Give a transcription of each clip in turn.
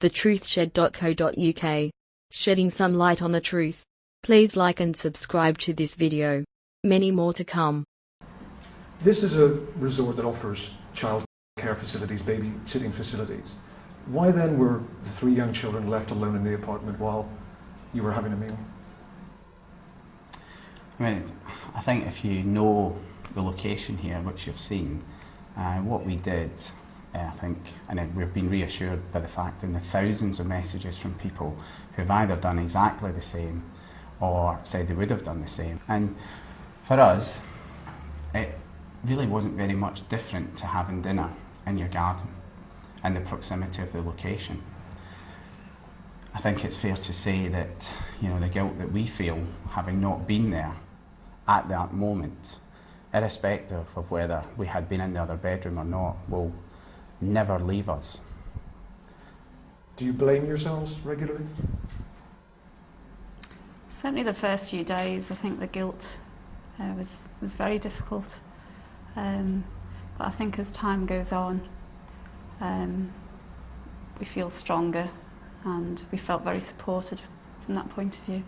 thetruthshed.co.uk, shedding some light on the truth. Please like and subscribe to this video. Many more to come. This is a resort that offers child care facilities, babysitting facilities. Why then were the 3 young children left alone in the apartment while you were having a meal? I think if you know the location here, which you've seen, what we did, I think, and we've been reassured by the fact in the thousands of messages from people who've either done exactly the same or said they would have done the same. And for us, it really wasn't very much different to having dinner in your garden and the proximity of the location. I think it's fair to say that, the guilt that we feel having not been there at that moment, irrespective of whether we had been in the other bedroom or not, will never leave us. Do you blame yourselves regularly? Certainly the first few days, I think the guilt was very difficult. But I think as time goes on, we feel stronger and we felt very supported from that point of view.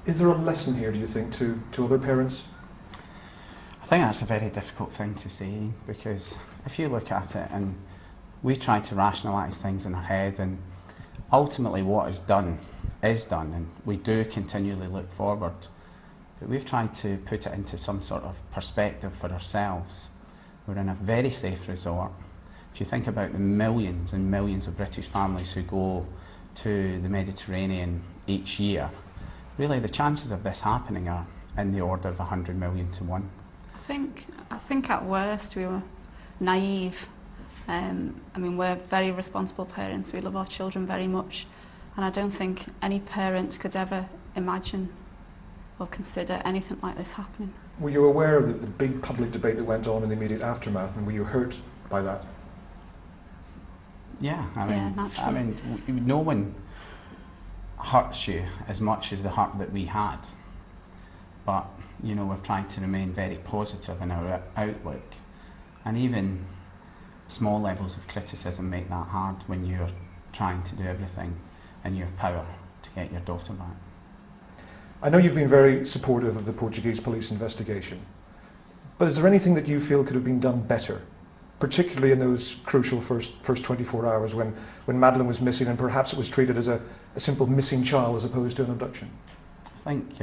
Is there a lesson here, do you think, to other parents? I think that's a very difficult thing to say, because if you look at it and we try to rationalise things in our head, and ultimately what is done, and we do continually look forward, but we've tried to put it into some sort of perspective for ourselves. We're in a very safe resort. If you think about the millions and millions of British families who go to the Mediterranean each year, really the chances of this happening are in the order of 100 million to 1. I think at worst we were naive. We're very responsible parents. We love our children very much, and I don't think any parent could ever imagine or consider anything like this happening. Were you aware of the big public debate that went on in the immediate aftermath, and were you hurt by that? Yeah, naturally. No one hurts you as much as the hurt that we had, but we've tried to remain very positive in our outlook, and even small levels of criticism make that hard when you're trying to do everything in your power to get your daughter back. I know you've been very supportive of the Portuguese police investigation, but is there anything that you feel could have been done better, particularly in those crucial first 24 hours when Madeleine was missing, and perhaps it was treated as a simple missing child as opposed to an abduction? I think,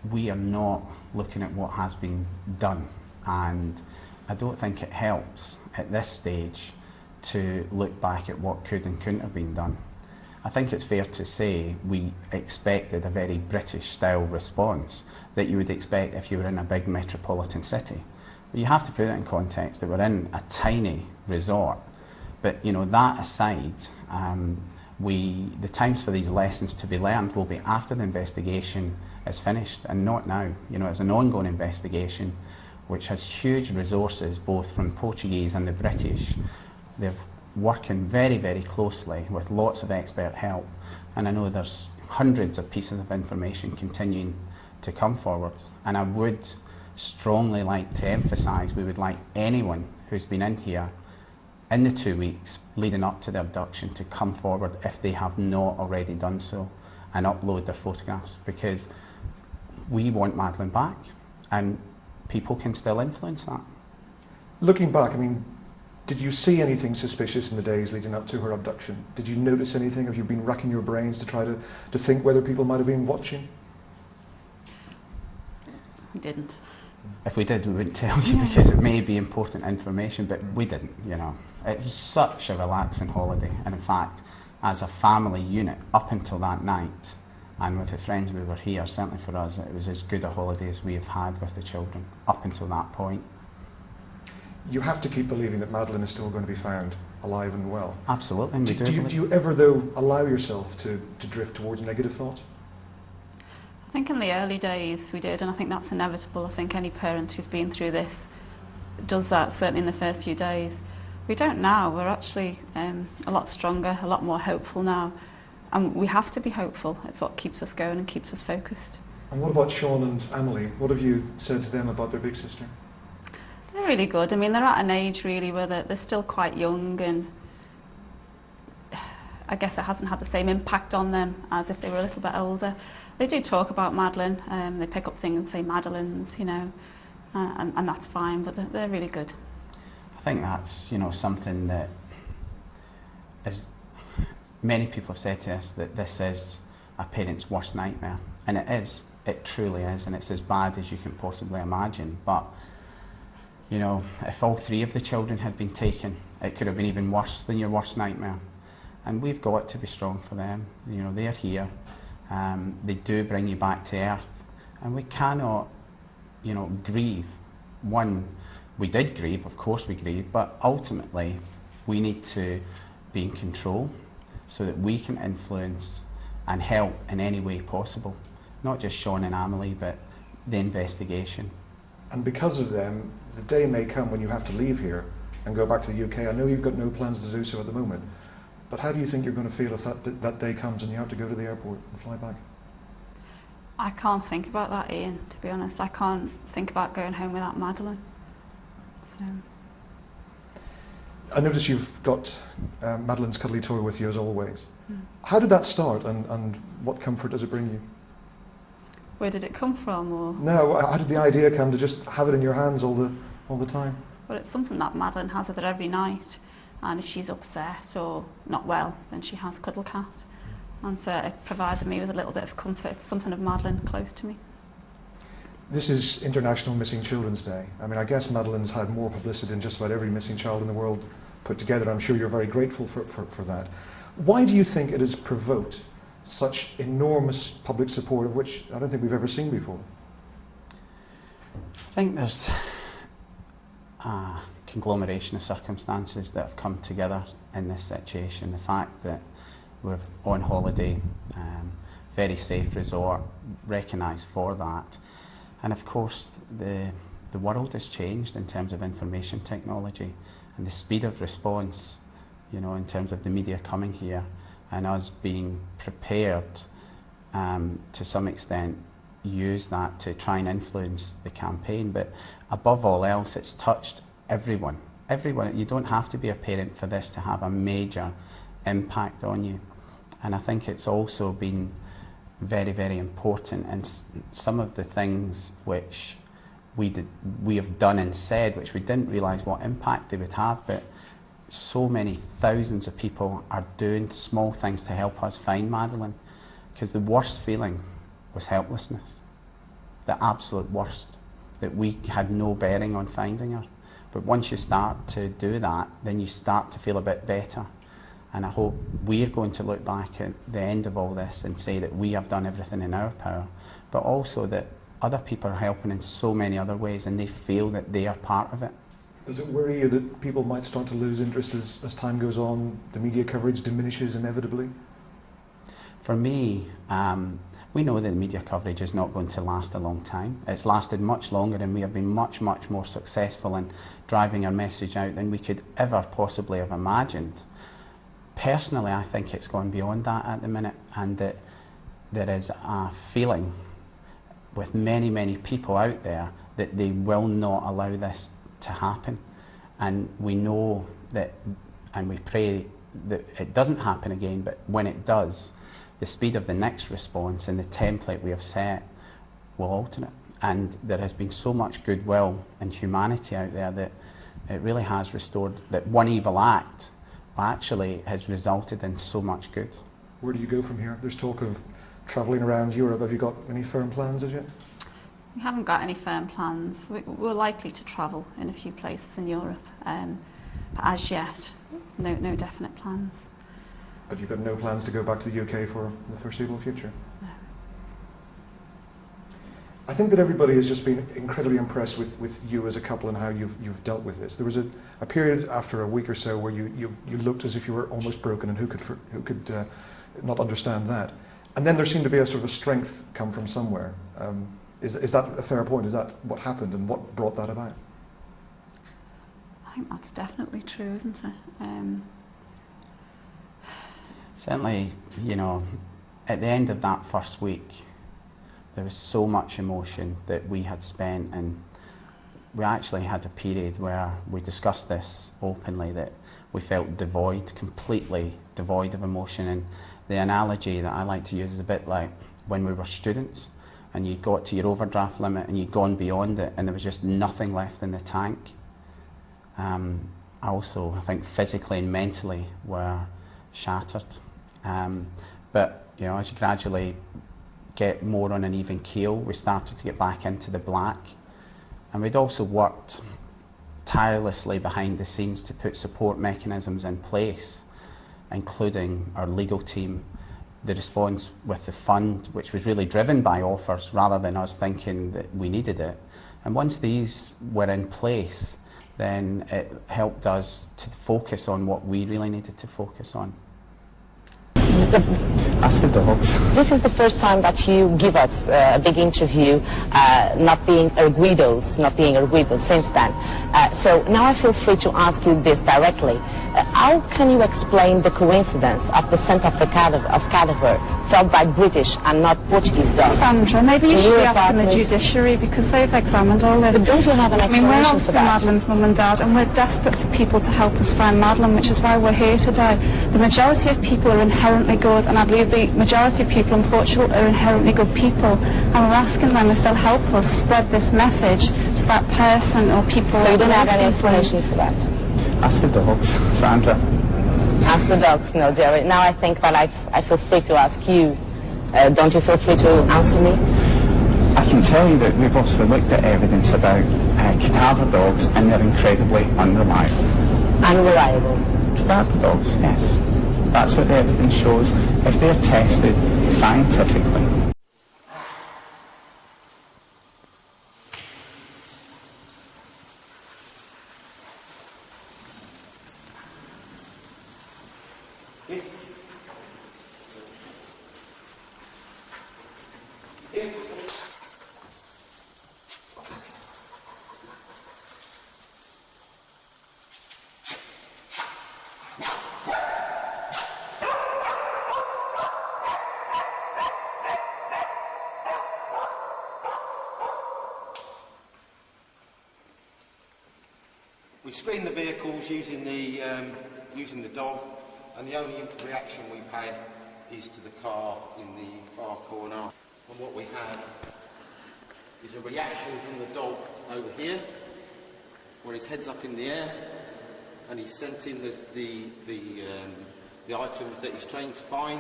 we are not looking at what has been done, and I don't think it helps at this stage to look back at what could and couldn't have been done. I think it's fair to say we expected a very British style response that you would expect if you were in a big metropolitan city. But you have to put it in context that we're in a tiny resort. But that aside, the times for these lessons to be learned will be after the investigation is finished, and not now. It's an ongoing investigation which has huge resources both from Portuguese and the British. They're working very, very closely with lots of expert help, and I know there's hundreds of pieces of information continuing to come forward, and I would strongly like to emphasise we would like anyone who's been in here in the 2 weeks leading up to the abduction to come forward if they have not already done so and upload their photographs, because we want Madeleine back and people can still influence that. Looking back, did you see anything suspicious in the days leading up to her abduction? Did you notice anything? Have you been racking your brains to try to think whether people might have been watching? We didn't. If we did, we wouldn't tell you because it may be important information, but we didn't, It was such a relaxing holiday, and in fact, as a family unit, up until that night, and with the friends we were here, certainly for us, it was as good a holiday as we have had with the children, up until that point. You have to keep believing that Madeleine is still going to be found alive and well. Absolutely, and we do. Do you ever, though, allow yourself to drift towards negative thoughts? I think in the early days we did, and I think that's inevitable. I think any parent who's been through this does that, certainly in the first few days. We don't now. We're actually a lot stronger, a lot more hopeful now, and we have to be hopeful. It's what keeps us going and keeps us focused. And what about Sean and Emily? What have you said to them about their big sister? They're really good. They're at an age really where they're still quite young, and I guess it hasn't had the same impact on them as if they were a little bit older. They do talk about Madeleine, they pick up things and say madeleines, you know, and that's fine, but they're really good. I think that's, you know, something that is, many people have said to us that this is a parent's worst nightmare, and it is, it truly is, and it's as bad as you can possibly imagine. But, you know, if all 3 of the children had been taken, it could have been even worse than your worst nightmare. And we've got to be strong for them. You know, they're here. They do bring you back to earth. And we cannot, you know, grieve. One, we did grieve, of course we grieve, but ultimately we need to be in control so that we can influence and help in any way possible. Not just Sean and Amelie, but the investigation. And because of them, the day may come when you have to leave here and go back to the UK. I know you've got no plans to do so at the moment, but how do you think you're going to feel if that day comes and you have to go to the airport and fly back? I can't think about that, Ian, to be honest. I can't think about going home without Madeleine. So. I notice you've got Madeleine's cuddly toy with you as always. How did that start, and what comfort does it bring you? Where did it come from? Or? No, how did the idea come to just have it in your hands all the time? Well, it's something that Madeleine has with her every night, and if she's upset or not well, then she has Cuddle Cat. And so it provided me with a little bit of comfort. It's something of Madeleine close to me. This is International Missing Children's Day. I mean, I guess Madeleine's had more publicity than just about every missing child in the world put together. I'm sure you're very grateful for that. Why do you think it has provoked such enormous public support, of which I don't think we've ever seen before? I think there's a conglomeration of circumstances that have come together in this situation. The fact that we're on holiday, very safe resort, recognised for that. And of course, the world has changed in terms of information technology and the speed of response, you know, in terms of the media coming here and us being prepared to some extent use that to try and influence the campaign. But above all else, it's touched everyone. Everyone. You don't have to be a parent for this to have a major impact on you. And I think it's also been very, very important, and some of the things which we have done and said, which we didn't realise what impact they would have, but so many thousands of people are doing small things to help us find Madeleine, because the worst feeling was helplessness, the absolute worst, that we had no bearing on finding her. But once you start to do that, then you start to feel a bit better. And I hope we're going to look back at the end of all this and say that we have done everything in our power, but also that other people are helping in so many other ways and they feel that they are part of it. Does it worry you that people might start to lose interest as time goes on, the media coverage diminishes inevitably? For me, we know that the media coverage is not going to last a long time. It's lasted much longer, and we have been much, much more successful in driving our message out than we could ever possibly have imagined. Personally, I think it's gone beyond that at the minute, and that there is a feeling with many, many people out there that they will not allow this to happen. And we know that, and we pray that it doesn't happen again, but when it does, the speed of the next response and the template we have set will alter it. And there has been so much goodwill and humanity out there that it really has restored, that one evil act actually has resulted in so much good. Where do you go from here? There's talk of travelling around Europe. Have you got any firm plans as yet? We haven't got any firm plans. We're likely to travel in a few places in Europe, but as yet, no definite plans. But you've got no plans to go back to the UK for the foreseeable future? No. I think that everybody has just been incredibly impressed with you as a couple and how you've dealt with this. There was a period after a week or so where you looked as if you were almost broken, and who could not understand that? And then there seemed to be a sort of a strength come from somewhere. Is that a fair point? Is that what happened, and what brought that about? I think that's definitely true, isn't it? Certainly, you know, at the end of that first week, there was so much emotion that we had spent, and we actually had a period where we discussed this openly, that we felt devoid, completely devoid of emotion. And the analogy that I like to use is a bit like when we were students and you got to your overdraft limit and you'd gone beyond it and there was just nothing left in the tank. Also, I think physically and mentally were shattered. But you know, as you gradually get more on an even keel, we started to get back into the black. And we'd also worked tirelessly behind the scenes to put support mechanisms in place, including our legal team, the response with the fund, which was really driven by offers rather than us thinking that we needed it. And once these were in place, then it helped us to focus on what we really needed to focus on. Ask the dogs. This is the first time that you give us a big interview, not being Arguidos since then. So now I feel free to ask you this directly. How can you explain the coincidence of the scent of cadaver felt by British and not Portuguese dogs? Sandra, maybe you should be asking the judiciary, because they've examined all this. But don't you have an explanation we're for obviously that? Madeleine's mum and dad, and we're desperate for people to help us find Madeleine, which is why we're here today. The majority of people are inherently good, and I believe the majority of people in Portugal are inherently good people, and we're asking them if they'll help us spread this message to that person or people. So you don't have any explanation for that? Ask the dogs, Sandra. Ask the dogs, no, Jerry. Now I think that I feel free to ask you. Don't you feel free to answer me? I can tell you that we've obviously looked at evidence about cadaver dogs, and they're incredibly unreliable. Unreliable? Cadaver dogs, yes. That's what the evidence shows. If they're tested scientifically. We screen the vehicles using the dog, and the only reaction we've had is to the car in the far corner. And what we have is a reaction from the dog over here, where his head's up in the air, and he's scenting the items that he's trained to find.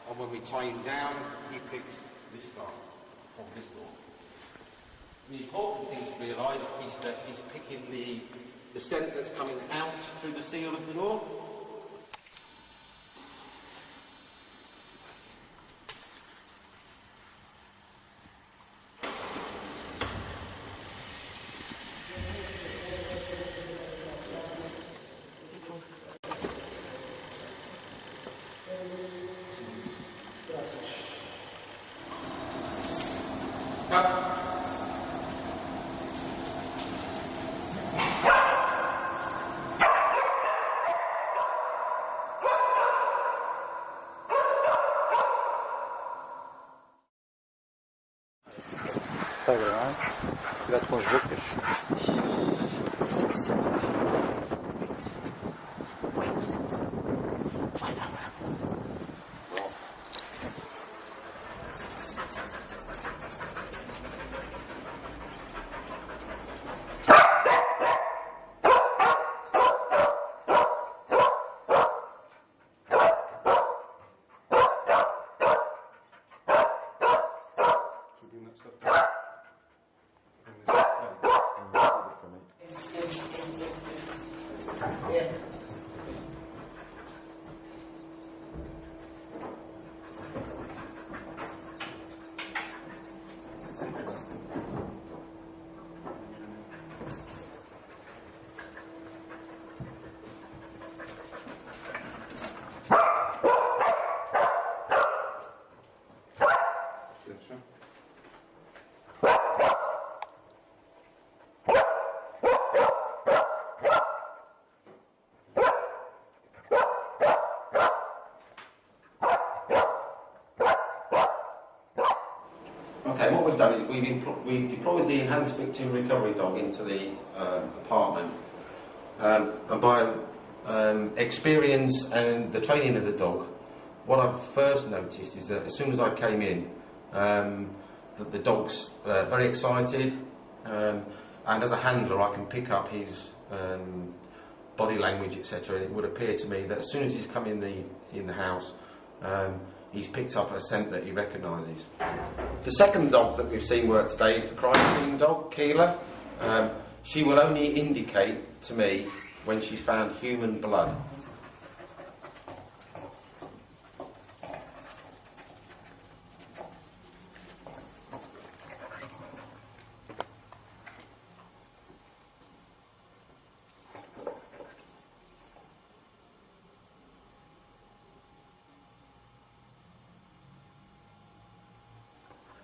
And when we tie him down, he picks this car from this door. The important thing to realise is that he's picking the scent that's coming out through the seal of the door. Está grave. Cuidado com as bocas. what we've done is we've deployed the enhanced victim recovery dog into the apartment, and by experience and the training of the dog, what I've first noticed is that as soon as I came in, that the dog's very excited, and as a handler I can pick up his body language, etc. And it would appear to me that as soon as he's come in the house, he's picked up a scent that he recognises. The second dog that we've seen work today is the crime scene dog, Keela. She will only indicate to me when she's found human blood.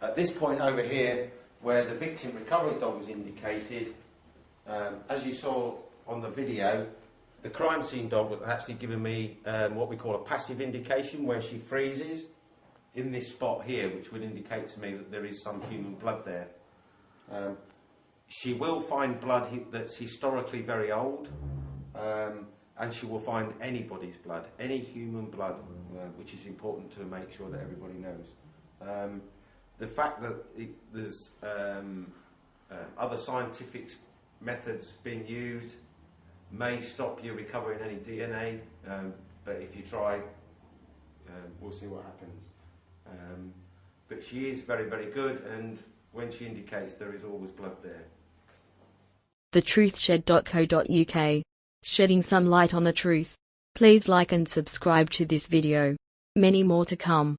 At this point over here, where the victim recovery dog was indicated, as you saw on the video, the crime scene dog was actually giving me what we call a passive indication, where she freezes in this spot here, which would indicate to me that there is some human blood there. She will find blood that's historically very old, and she will find anybody's blood, any human blood, which is important to make sure that everybody knows. The fact that there's other scientific methods being used may stop you recovering any DNA, but if you try, we'll see what happens. But she is very, very good, and when she indicates, there is always blood there. thetruthshed.co.uk, shedding some light on the truth. Please like and subscribe to this video. Many more to come.